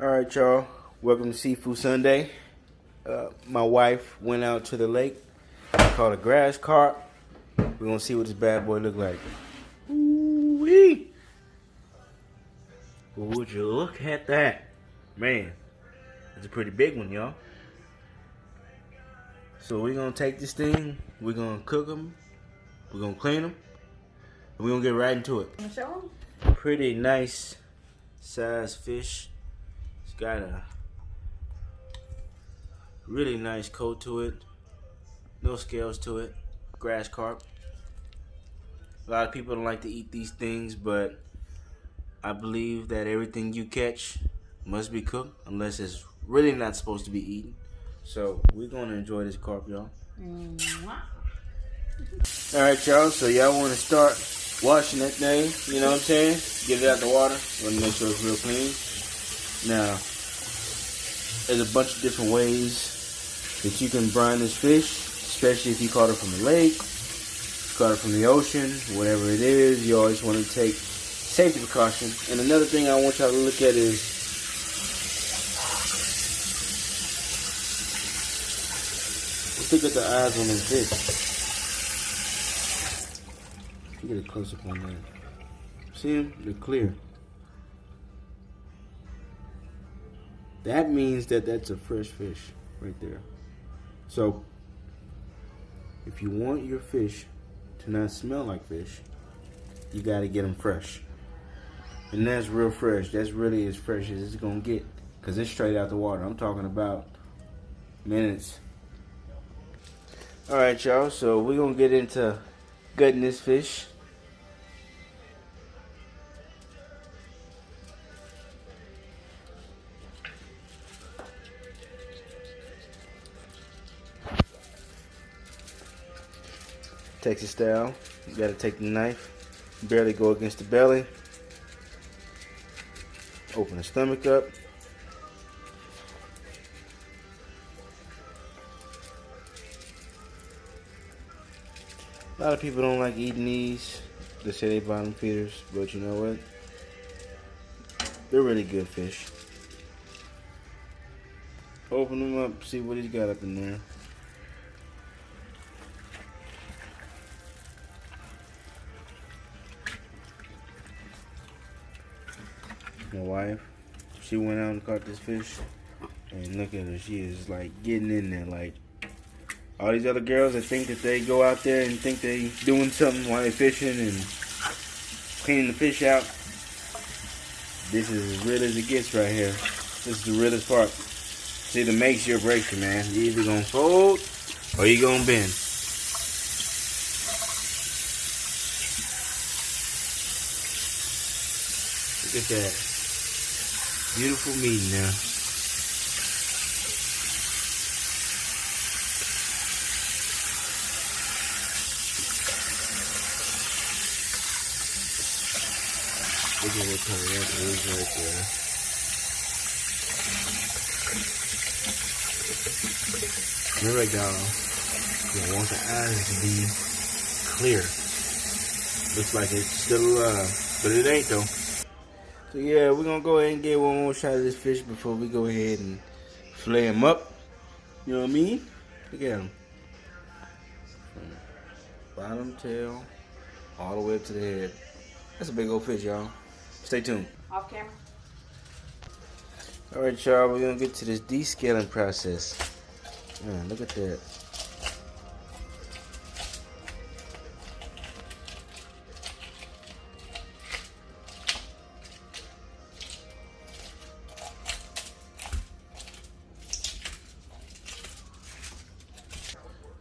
Alright, y'all. Welcome to Seafood Sunday. My wife went out to the lake. Caught a grass carp. We're going to see what this bad boy look like. Ooh-wee! Would you look at that? Man, it's a pretty big one, y'all. So we're going to take this thing. We're going to cook them. We're going to clean them. And we're going to get right into it. Show Pretty nice size fish. It's got a really nice coat to it. No scales to it. Grass carp. A lot of people don't like to eat these things, but I believe that everything you catch must be cooked unless it's really not supposed to be eaten. So we're going to enjoy this carp, y'all. Alright, y'all. So y'all want to start washing that thing. You know what I'm saying? Get it out the water. Want to make sure it's real clean. Now, there's a bunch of different ways that you can brine this fish, especially if you caught it from the lake, caught it from the ocean, whatever it is. You always want to take safety precautions. And another thing I want y'all to look at is let's look at the eyes on this fish. Get a close up on that. See them? They're clear. That means that that's a fresh fish right there. So, if you want your fish to not smell like fish, you got to get them fresh. And that's real fresh. That's really as fresh as it's going to get. Because it's straight out the water. I'm talking about minutes. Alright, y'all. So, we're going to get into gutting this fish. Texas style. You gotta take the knife, barely go against the belly, open the stomach up. A lot of people don't like eating these. They say they bottom feeders, but you know what? They're really good fish. Open them up, see what he's got up in there. My wife, she went out and caught this fish, and look at her, she is like getting in there. Like all these other girls that think that they go out there and think they doing something while they fishing and cleaning the fish out. This is as real as it gets right here. This is the realest part. It either makes you or breaks you, man. You either gonna fold or you gonna bend. Look at that. Beautiful meat now. Look at what color that is right there. Remember, y'all, you want the eyes to be clear. Looks like it's still alive, but it ain't though. So yeah, we're gonna go ahead and get one more shot of this fish before we go ahead and fillet him up. You know what I mean? Look at him. From bottom tail all the way up to the head. That's a big old fish, y'all. Stay tuned. off camera. Alright, y'all, we're gonna get to this descaling process. Man, look at that.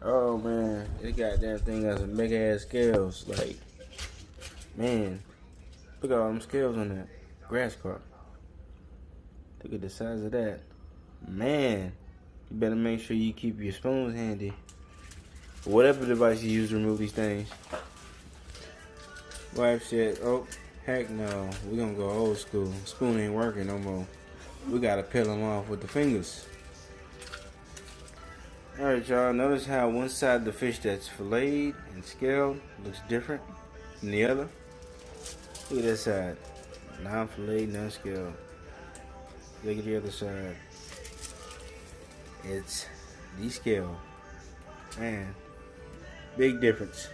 Oh man, this goddamn thing has some big ass scales. Like, man, look at all them scales on that grass carp. Look at the size of that. Man, you better make sure you keep your spoons handy. Or whatever device you use to remove these things. Wife said, oh, heck no, we're gonna go old school. Spoon ain't working no more. We gotta peel them off with the fingers. Alright, y'all, notice how one side of the fish that's filleted and scaled looks different than the other. Look at that side. Non-filleted, non-scaled. Look at the other side. It's descaled. Man, big difference.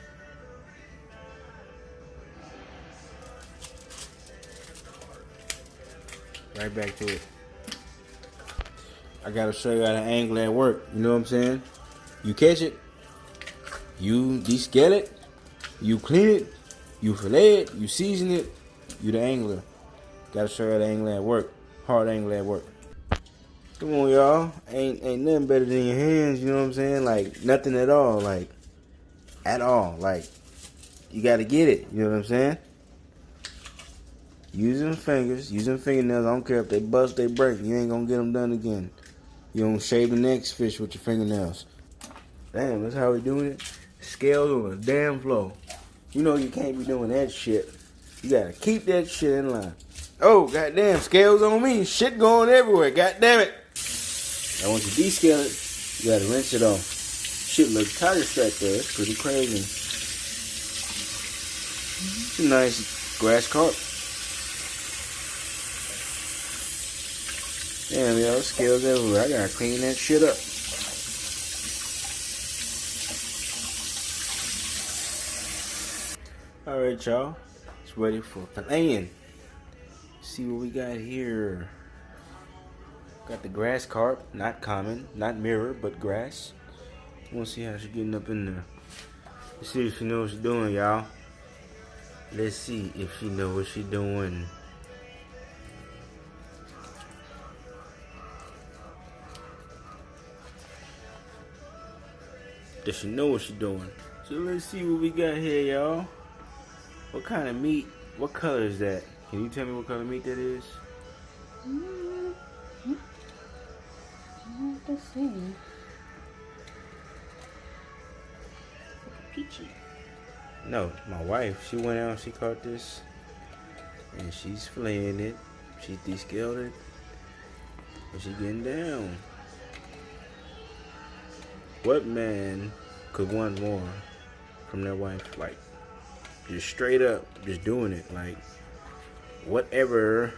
Right back to it. I gotta show you how to angle at work. You know what I'm saying? You catch it, you descale it, you clean it, you fillet it, you season it, you the angler. Gotta show you how to angle at work. Hard angle at work. Come on, y'all. Ain't nothing better than your hands, you know what I'm saying? Like, nothing at all. Like, at all. Like, you gotta get it, you know what I'm saying? Use them fingers, use them fingernails. I don't care if they bust, they break. You ain't gonna get them done again. You don't shave the next fish with your fingernails. Damn, that's how we doing it. Scales on the damn floor. You know you can't be doing that shit. You gotta keep that shit in line. Oh, goddamn, scales on me. Shit going everywhere. Goddamn it. Now, once you descale it, you gotta rinse it off. Shit look tighter straight there. It's pretty crazy. It's a nice grass carp. Damn, yo, scales everywhere. I gotta clean that shit up. Alright, y'all. It's ready for filleting. See what we got here. Got the grass carp. Not common, not mirror, but grass. We'll see how she's getting up in there. Let's see if she knows what she's doing, y'all. Let's see if she knows what she's doing. Does she know what she's doing? So let's see what we got here, y'all. What kind of meat? What color is that? Can you tell me what color meat that is? Let's see. Peachy. No, my wife. She went out. She caught this, and she's filleting it. She descaled it, and she getting down. What man could want more from their wife? Like, just straight up, just doing it. Like, whatever.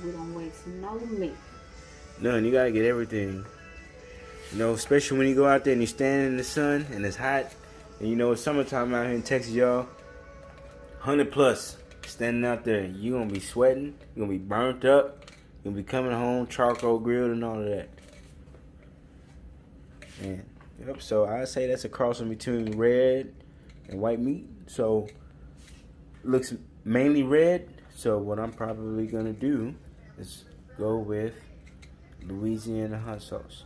We don't waste no meat. None. You gotta get everything. You know, especially when you go out there and you're standing in the sun and it's hot. And you know, it's summertime out here in Texas, y'all. 100 plus standing out there. You're gonna be sweating. You're gonna be burnt up. You're gonna be coming home charcoal grilled and all of that. And yep, so I say that's a cross in between red and white meat. So looks mainly red. So what I'm probably gonna do is go with Louisiana hot sauce.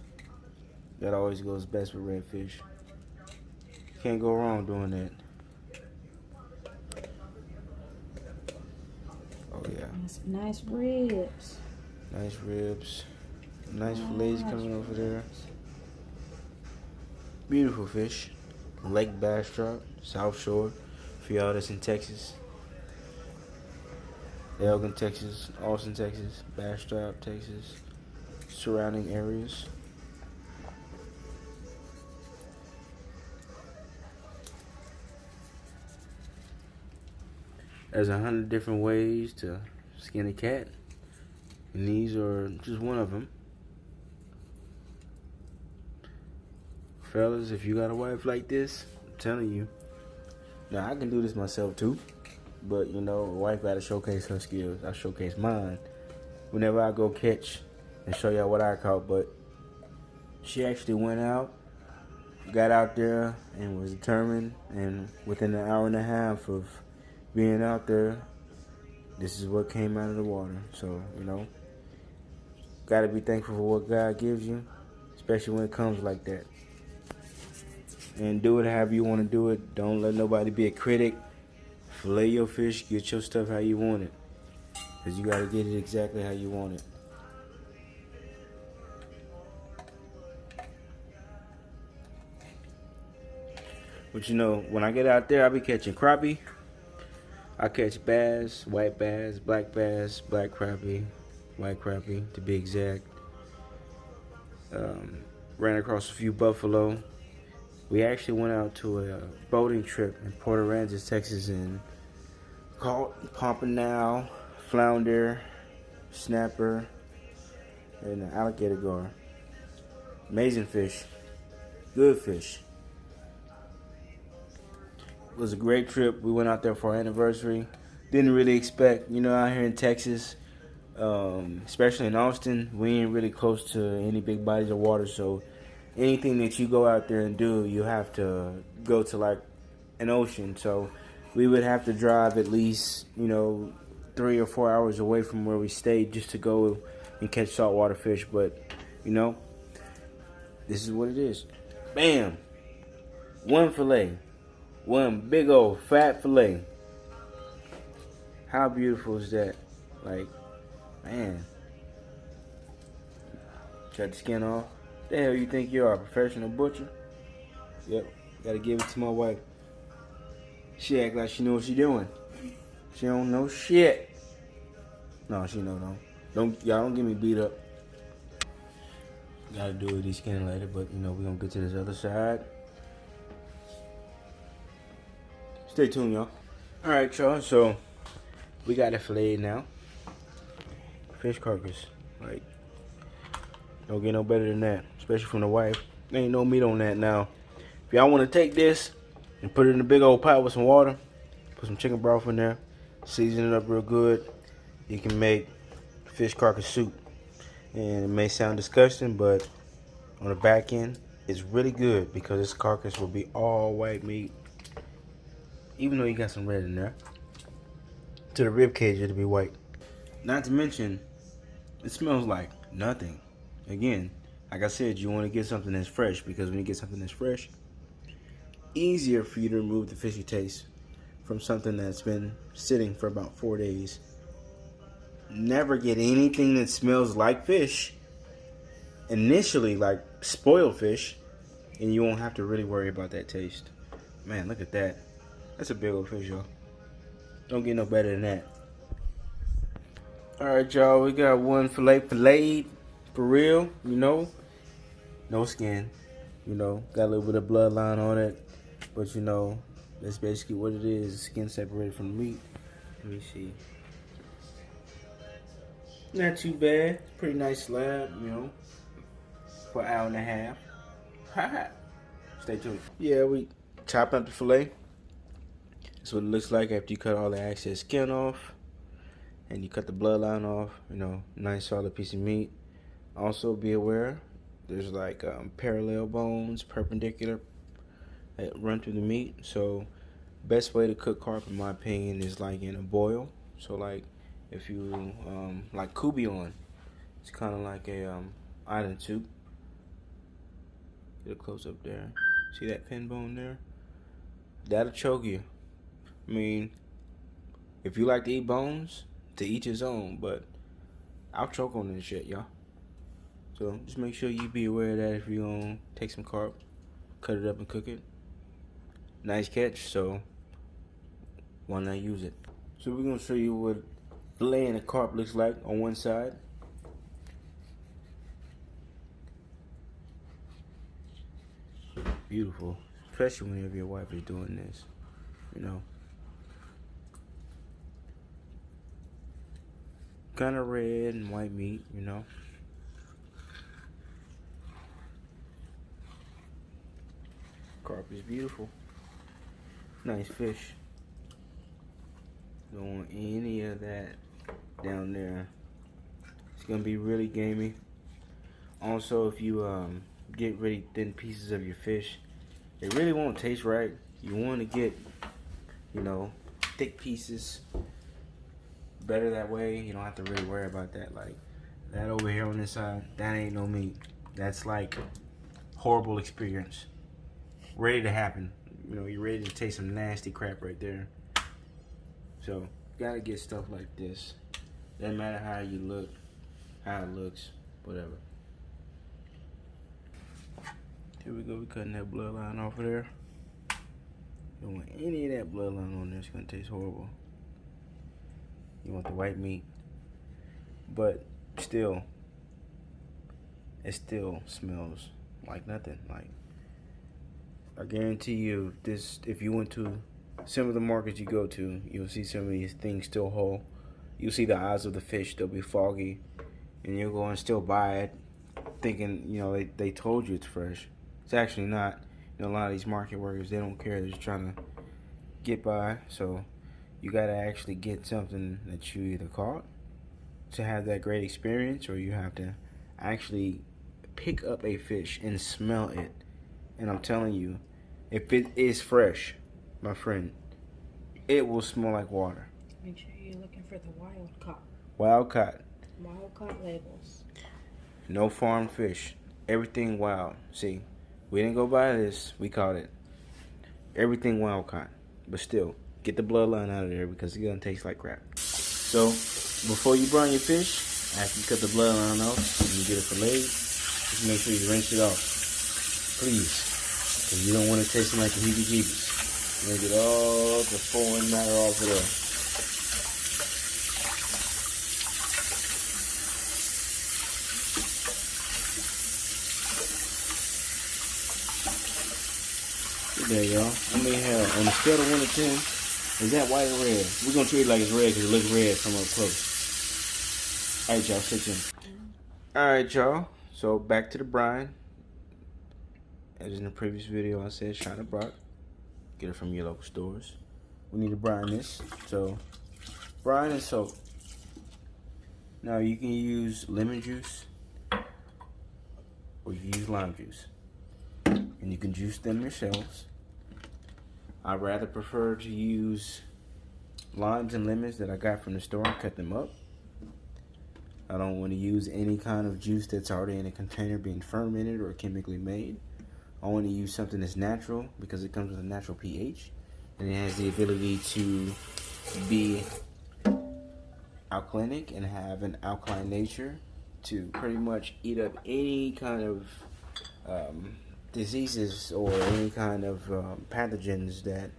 That always goes best with redfish. Can't go wrong doing that. Oh yeah. Nice ribs. Nice ribs. Nice fillets coming over there. Beautiful fish. Lake Bastrop, South Shore. For y'all that's in Texas. Elgin, Texas. Austin, Texas. Bastrop, Texas. Surrounding areas. There's 100 different ways to skin a cat. And these are just one of them. Fellas, if you got a wife like this, I'm telling you. Now, I can do this myself too. But, you know, a wife got to showcase her skills. I showcase mine whenever I go catch and show y'all what I caught. But she actually went out, got out there, and was determined. And within an hour and a half of being out there, this is what came out of the water. So, you know, got to be thankful for what God gives you, especially when it comes like that. And do it however you want to do it. Don't let nobody be a critic. Fillet your fish, get your stuff how you want it. Because you got to get it exactly how you want it. But you know, when I get out there, I be catching crappie. I catch bass, white bass, black crappie, white crappie to be exact. Ran across a few buffalo. We actually went out to a boating trip in Port Aransas, Texas in caught pumping now, flounder, snapper, and an alligator gar. Amazing fish. Good fish. It was a great trip. We went out there for our anniversary. Didn't really expect, out here in Texas, especially in Austin, we ain't really close to any big bodies of water. So anything that you go out there and do, you have to go to like an ocean. So we would have to drive at least, 3 or 4 hours away from where we stayed just to go and catch saltwater fish. But, this is what it is. Bam! One fillet. One big old fat fillet. How beautiful is that? Like, man. Cut the skin off. The hell you think you are, a professional butcher? Yep. Gotta give it to my wife. She act like she know what she doing. She don't know shit. No, she know though. Y'all don't get me beat up. Gotta do with these skin later, but we're gonna get to this other side. Stay tuned, y'all. Alright, y'all, so we got it filleted now. Fish carcass. Like, don't get no better than that. Especially from the wife. There ain't no meat on that now. If y'all wanna take this and put it in a big old pot with some water, put some chicken broth in there, season it up real good, you can make fish carcass soup. And it may sound disgusting, but on the back end, it's really good because this carcass will be all white meat. Even though you got some red in there. To the rib cage, it'll be white. Not to mention, it smells like nothing. Again, like I said, you want to get something that's fresh, because when you get something that's fresh, easier for you to remove the fishy taste from something that's been sitting for about 4 days. Never get anything that smells like fish initially, like spoiled fish, and you won't have to really worry about that taste. Man, look at that. That's a big old fish, y'all. Don't get no better than that. Alright, y'all, we got one filleted for real, no skin, got a little bit of bloodline on it, but that's basically what it is. Skin separated from the meat. Let me see. Not too bad. Pretty nice slab, for an hour and a half. Stay tuned. Yeah, we chop up the fillet. That's what it looks like after you cut all the excess skin off and you cut the bloodline off. Nice solid piece of meat. Also be aware, there's like parallel bones, perpendicular, that run through the meat. So best way to cook carp, in my opinion, is like in a boil. So like if you like coubillon, it's kind of like a island soup. Get a close up there. See that pin bone there? That'll choke you. I mean, if you like to eat bones, to each his own, but I'll choke on this shit, y'all. So just make sure you be aware of that if you're gonna take some carp, cut it up and cook it. Nice catch, so why not use it? So we're gonna show you what filleting a carp looks like on one side. Beautiful, especially whenever your wife is doing this, Kind of red and white meat, Carp is beautiful. Nice fish. Don't want any of that down there. It's gonna be really gamey. Also, if you get really thin pieces of your fish, it really won't taste right. You want to get, thick pieces. Better that way. You don't have to really worry about that. Like that over here on this side, that ain't no meat. That's like horrible experience. Ready to happen. You're ready to taste some nasty crap right there. So, gotta get stuff like this. Doesn't matter how you look, how it looks, whatever. Here we go, we're cutting that bloodline off of there. Don't want any of that bloodline on there, it's gonna taste horrible. You want the white meat. But still, it still smells like nothing. Like, I guarantee you, if you went to some of the markets you go to, you'll see some of these things still whole. You'll see the eyes of the fish, they'll be foggy, and you'll go and still buy it, thinking, you know, they told you it's fresh. It's actually not. You know, a lot of these market workers, they don't care. They're just trying to get by. So you got to actually get something that you either caught to have that great experience, or you have to actually pick up a fish and smell it. And I'm telling you, if it is fresh, my friend, it will smell like water. Make sure you're looking for the wild caught. Wild caught. Wild caught labels. No farm fish. Everything wild. See, we didn't go buy this. We caught it. Everything wild caught. But still, get the bloodline out of there because it's going to taste like crap. So, before you burn your fish, after you cut the bloodline off and you get it filleted, just make sure you rinse it off. Please. Because you don't want it tasting like the heebie-jeebies. You want to get all the foreign matter off of there. There, y'all. I mean, hell, on a scale of 1 to 10, is that white or red? We're going to treat it like it's red because it looks red from up close. All right, y'all. Sit in. All right, y'all. So, back to the brine. As in the previous video, I said China Brock. Get it from your local stores. We need to brine this. So, brine and soap. Now, you can use lemon juice or you can use lime juice. And you can juice them yourselves. I rather prefer to use limes and lemons that I got from the store and cut them up. I don't want to use any kind of juice that's already in a container being fermented or chemically made. I want to use something that's natural because it comes with a natural pH and it has the ability to be alkalinic and have an alkaline nature to pretty much eat up any kind of diseases or any kind of pathogens that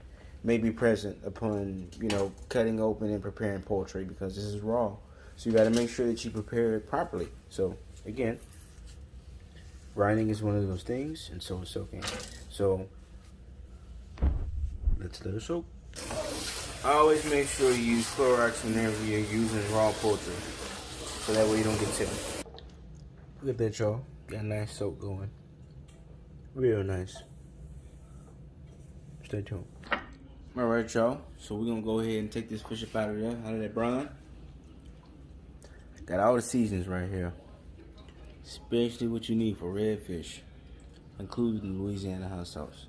may be present upon, you know, cutting open and preparing poultry, because this is raw. So you got to make sure that you prepare it properly. So again, brining is one of those things, and so is soaking. So let's let it soak. I always make sure you use Clorox whenever you're using raw poultry, so that way you don't get sick. Look at that, y'all. Got a nice soak going. Real nice. Stay tuned. Alright, y'all. So we're gonna go ahead and take this fish up out of there, out of that brine. Got all the seasons right here. Especially what you need for red fish, including Louisiana hot sauce.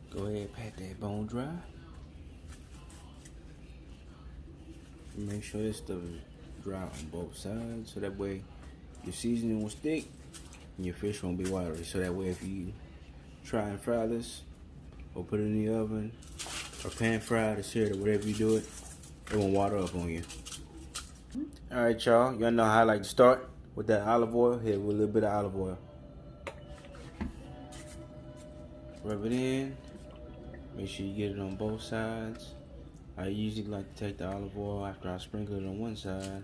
Go ahead and pat that bone dry. Make sure this stuff is dry on both sides, so that way your seasoning will stick and your fish won't be watery. So that way if you try and fry this or put it in the oven or pan fry to sear it or whatever you do it, it won't water up on you. Alright, y'all. Y'all know how I like to start with that olive oil. Hit it with a little bit of olive oil. Rub it in. Make sure you get it on both sides. I usually like to take the olive oil after I sprinkle it on one side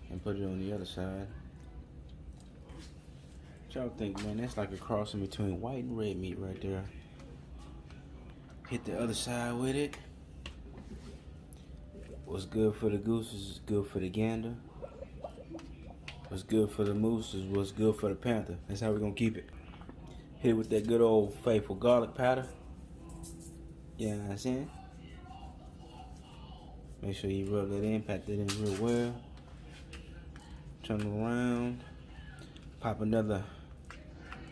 and put it on the other side. What y'all think, man? That's like a cross in between white and red meat right there. Hit the other side with it. What's good for the goose is good for the gander. What's good for the moose is what's good for the panther. That's how we're gonna keep it. Hit it with that good old faithful garlic powder. You know what I'm saying? Make sure you rub that in, pat that in real well. Turn it around. Pop another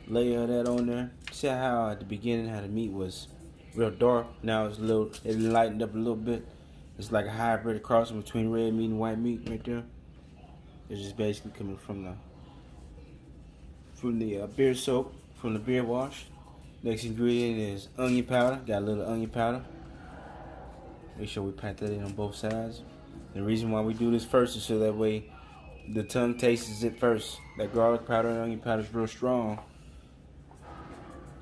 layer of that on there. See how at the beginning how the meat was real dark. Now it's it lightened up a little bit. It's like a hybrid crossing between red meat and white meat right there. It's just basically coming from the beer soap, from the beer wash. Next ingredient is onion powder. Got a little onion powder. Make sure we pat that in on both sides. The reason why we do this first is so that way the tongue tastes it first. That garlic powder and onion powder is real strong.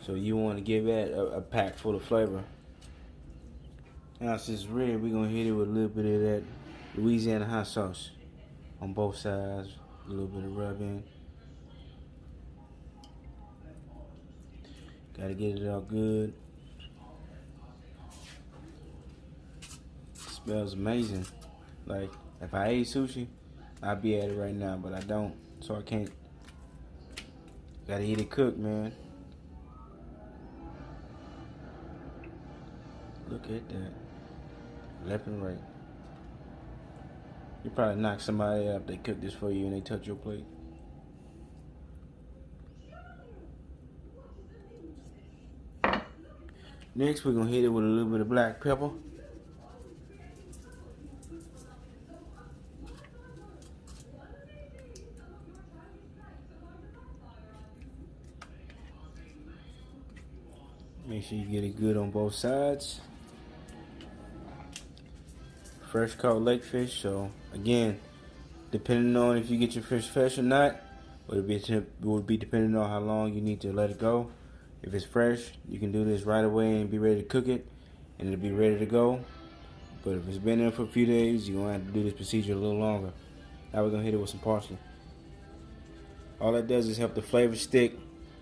So you want to give that a pack full of flavor. Now since it's red, we're going to hit it with a little bit of that Louisiana hot sauce on both sides. A little bit of rub in. Gotta get it all good. Smells amazing. Like, if I ate sushi, I'd be at it right now, but I don't, so I can't. Gotta eat it cooked, man. Look at that. Left and right. You probably knock somebody up. They cook this for you and they touch your plate. Next, we're gonna hit it with a little bit of black pepper. Make sure you get it good on both sides. Fresh caught lake fish, so again, depending on if you get your fish fresh or not, would be depending on how long you need to let it go. If it's fresh, you can do this right away and be ready to cook it, and it'll be ready to go. But if it's been there for a few days, you're gonna have to do this procedure a little longer. Now we're gonna hit it with some parsley. All that does is help the flavor stick,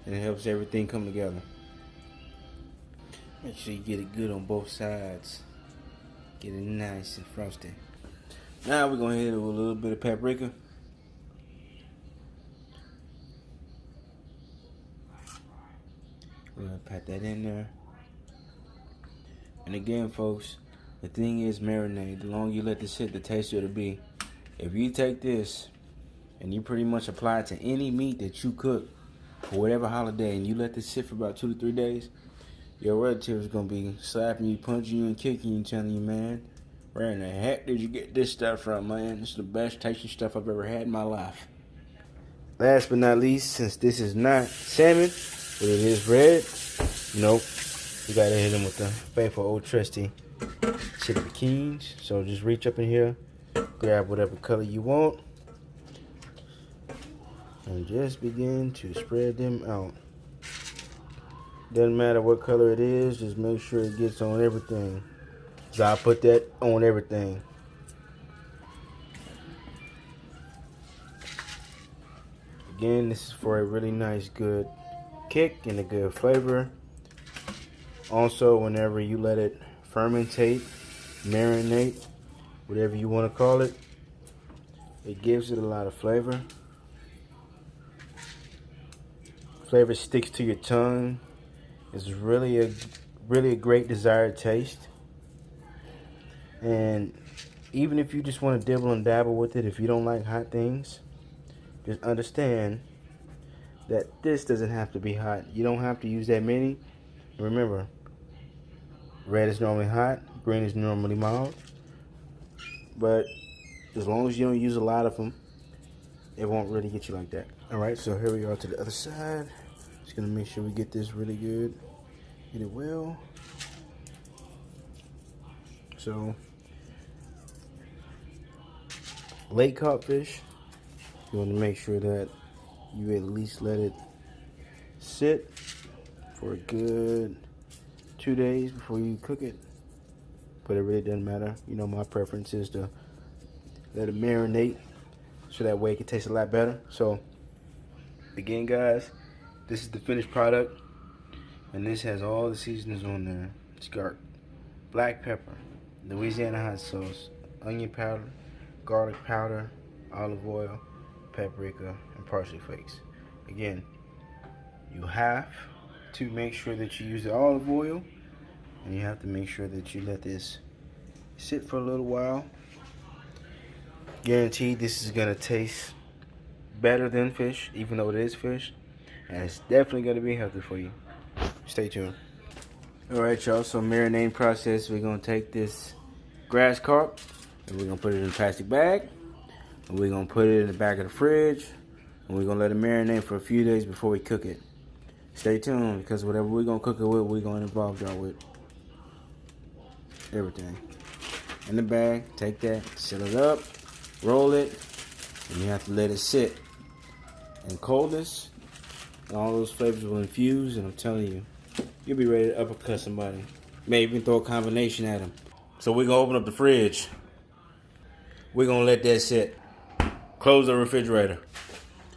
and it helps everything come together. Make sure you get it good on both sides. Get it nice and frosty. Now we're gonna hit it with a little bit of paprika. We're gonna pat that in there. And again, folks, the thing is marinade. The longer you let this sit, the tastier it'll be. If you take this and you pretty much apply it to any meat that you cook for whatever holiday, and you let this sit for about 2 to 3 days, your relatives are gonna be slapping you, punching you, and kicking you, and telling you, man, where in the heck did you get this stuff from, man? This is the best tasting stuff I've ever had in my life. Last but not least, since this is not salmon, but it is red, you know, you gotta hit them with the faithful old trusty chili bikini. So just reach up in here, grab whatever color you want, and just begin to spread them out. Doesn't matter what color it is, just make sure it gets on everything. So I put that on everything. Again, this is for a really nice, good kick and a good flavor. Also, whenever you let it fermentate, marinate, whatever you want to call it, it gives it a lot of flavor. Flavor sticks to your tongue. It's really a great desired taste. And even if you just want to dibble and dabble with it, if you don't like hot things, just understand that this doesn't have to be hot. You don't have to use that many. Remember, red is normally hot, green is normally mild. But as long as you don't use a lot of them, it won't really get you like that. Alright, so here we are to the other side. Just gonna make sure we get this really good. Get it well. So, lake caught fish, you want to make sure that you at least let it sit for a good 2 days before you cook it. But it really doesn't matter. You know, my preference is to let it marinate so that way it can taste a lot better. So, again, guys, this is the finished product, and this has all the seasonings on there. It's got black pepper, Louisiana hot sauce, onion powder, garlic powder, olive oil, paprika, and parsley flakes. Again, you have to make sure that you use the olive oil, and you have to make sure that you let this sit for a little while. Guaranteed this is going to taste better than fish, even though it is fish, and it's definitely going to be healthy for you. Stay tuned. Alright, y'all, so marinating process, we're going to take this grass carp, and we're going to put it in a plastic bag, and we're going to put it in the back of the fridge, and we're going to let it marinate for a few days before we cook it. Stay tuned, because whatever we're going to cook it with, we're going to involve y'all with everything. In the bag, take that, seal it up, roll it, and you have to let it sit. In coldness, all those flavors will infuse, and I'm telling you, you'll be ready to uppercut somebody. Maybe even throw a combination at them. So we're going to open up the fridge. we're gonna let that sit. Close the refrigerator.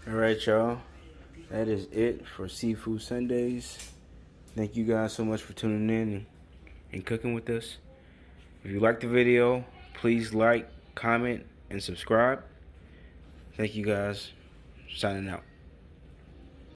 All right, y'all. That is it for Seafood Sundays. Thank you guys so much for tuning in and cooking with us. If you liked the video, please like, comment, and subscribe. Thank you guys. Signing out.